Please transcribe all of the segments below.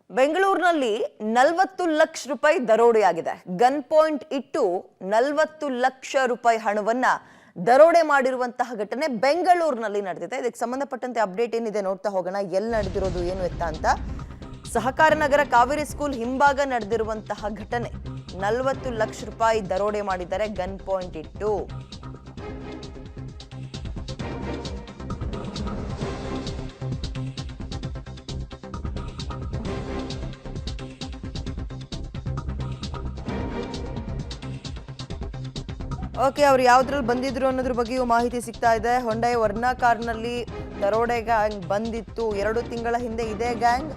ಬೆಂಗಳೂರಿನಲ್ಲಿ 40 ಲಕ್ಷ ರೂಪಾಯಿ ದರೋಡೆಯಾಗಿದೆ. Gun point ಇಟ್ಟು 40 ಲಕ್ಷ ರೂಪಾಯಿ ಹಣವನ್ನ ದರೋಡೆ ಮಾಡಿರುವಂತಹ ಘಟನೆ ಬೆಂಗಳೂರಿನಲ್ಲಿ ನಡೆದಿದೆ. ಇದಕ್ಕೆ ಸಂಬಂಧಪಟ್ಟಂತೆ ಅಪ್ಡೇಟ್ ಏನಿದೆ ನೋಡ್ತಾ ಹೋಗೋಣ. ಎಲ್ಲಿ ನಡೆದಿರೋದು ಏನು ಎತ್ತ ಅಂತ. ಸಹಕಾರ ನಗರ ಕಾವೇರಿ ಸ್ಕೂಲ್ ಹಿಂಭಾಗ ನಡೆದಿರುವಂತಹ ಘಟನೆ. 40 ಲಕ್ಷ ರೂಪಾಯಿ ದರೋಡೆ ಮಾಡಿದ್ದಾರೆ ಗನ್ ಪಾಯಿಂಟ್ ಇಟ್ಟು. ಓಕೆ, ಅವ್ರು ಯಾವ್ದ್ರಲ್ಲಿ ಬಂದಿದ್ರು ಅನ್ನೋದ್ರ ಬಗ್ಗೆಯೂ ಮಾಹಿತಿ ಸಿಗ್ತಾ ಇದೆ. ಹೊಂಡೈ ವರ್ನಾ ಕಾರ್ನಲ್ಲಿ ದರೋಡೆ ಗ್ಯಾಂಗ್ ಬಂದಿತ್ತು. 2 ತಿಂಗಳ ಹಿಂದೆ ಇದೇ ಗ್ಯಾಂಗ್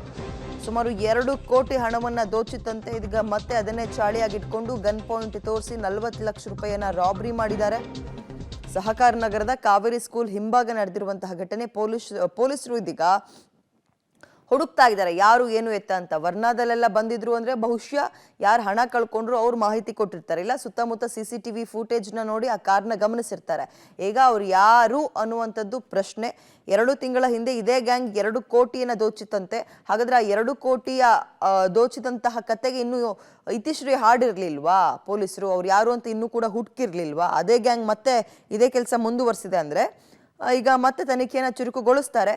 ಸುಮಾರು 2 ಕೋಟಿ ಹಣವನ್ನ ದೋಚಿತ್ತಂತೆ. ಇದೀಗ ಮತ್ತೆ ಅದನ್ನೇ ಚಾಳಿಯಾಗಿಟ್ಕೊಂಡು ಗನ್ ಪಾಯಿಂಟ್ ತೋರಿಸಿ 40 ಲಕ್ಷ ರೂಪಾಯಿಯನ್ನ ರಾಬರಿ ಮಾಡಿದ್ದಾರೆ. ಸಹಕಾರ ನಗರದ ಕಾವೇರಿ ಸ್ಕೂಲ್ ಹಿಂಭಾಗ ನಡೆದಿರುವಂತಹ ಘಟನೆ. ಪೊಲೀಸರು ಇದೀಗ ಹುಡುಕ್ತಾ ಇದ್ದಾರೆ ಯಾರು ಏನು ಎತ್ತ ಅಂತ. ವರ್ಣಾದಲ್ಲೆಲ್ಲ ಬಂದಿದ್ರು ಅಂದ್ರೆ ಬಹುಶಃ ಯಾರು ಹಣ ಕಳ್ಕೊಂಡ್ರು ಅವ್ರು ಮಾಹಿತಿ ಕೊಟ್ಟಿರ್ತಾರೆ, ಇಲ್ಲ ಸುತ್ತಮುತ್ತ CCTV ಫೂಟೇಜ್ನ ನೋಡಿ ಆ ಕಾರ್ನ ಗಮನಿಸಿರ್ತಾರೆ. ಈಗ ಅವ್ರು ಯಾರು ಅನ್ನುವಂಥದ್ದು ಪ್ರಶ್ನೆ. 2 ತಿಂಗಳ ಹಿಂದೆ ಇದೇ ಗ್ಯಾಂಗ್ 2 ಕೋಟಿಯನ್ನ ದೋಚಿತ್ತಂತೆ. ಹಾಗಾದ್ರೆ ಆ 2 ಕೋಟಿಯ ದೋಚಿದಂತಹ ಕತೆಗೆ ಇನ್ನೂ ಇತಿಶ್ರೀ ಹಾಡಿರ್ಲಿಲ್ವಾ ಪೊಲೀಸರು? ಅವ್ರು ಯಾರು ಅಂತ ಇನ್ನೂ ಕೂಡ ಹುಡುಕಿರ್ಲಿಲ್ವಾ? ಅದೇ ಗ್ಯಾಂಗ್ ಮತ್ತೆ ಇದೇ ಕೆಲಸ ಮುಂದುವರಿಸಿದೆ ಅಂದ್ರೆ ಈಗ ಮತ್ತೆ ತನಿಖೆಯನ್ನ ಚುರುಕುಗೊಳಿಸ್ತಾರೆ.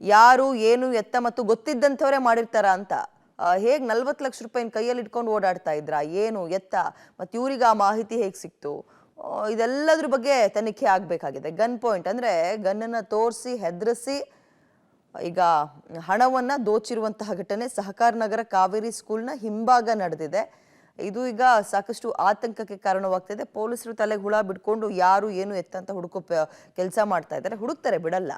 ಯಾರು ಏನು ಎತ್ತ ಮತ್ತು ಗೊತ್ತಿದ್ದಂಥವರೇ ಮಾಡಿರ್ತಾರ ಅಂತ. ಹೇಗೆ 40 ಲಕ್ಷ ರೂಪಾಯಿನ ಕೈಯಲ್ಲಿ ಇಟ್ಕೊಂಡು ಓಡಾಡ್ತಾ ಇದ್ರ, ಏನು ಎತ್ತ, ಮತ್ತು ಇವ್ರಿಗೆ ಆ ಮಾಹಿತಿ ಹೇಗೆ ಸಿಕ್ತು, ಇದೆಲ್ಲದ್ರ ಬಗ್ಗೆ ತನಿಖೆ ಆಗಬೇಕಾಗಿದೆ. ಗನ್ ಪಾಯಿಂಟ್ ಅಂದ್ರೆ ಗನ್ನನ್ನು ತೋರಿಸಿ ಹೆದರಿಸಿ ಈಗ ಹಣವನ್ನ ದೋಚಿರುವಂತಹ ಘಟನೆ ಸಹಕಾರ ನಗರ ಕಾವೇರಿ ಸ್ಕೂಲ್ನ ಹಿಂಭಾಗ ನಡೆದಿದೆ. ಇದು ಈಗ ಸಾಕಷ್ಟು ಆತಂಕಕ್ಕೆ ಕಾರಣವಾಗ್ತಿದೆ. ಪೊಲೀಸರು ತಲೆಗೆ ಹುಳ ಬಿಟ್ಕೊಂಡು ಯಾರು ಏನು ಎತ್ತ ಅಂತ ಹುಡುಕೋ ಕೆಲಸ ಮಾಡ್ತಾ ಇದ್ದಾರೆ. ಹುಡುಕ್ತಾರೆ, ಬಿಡಲ್ಲ.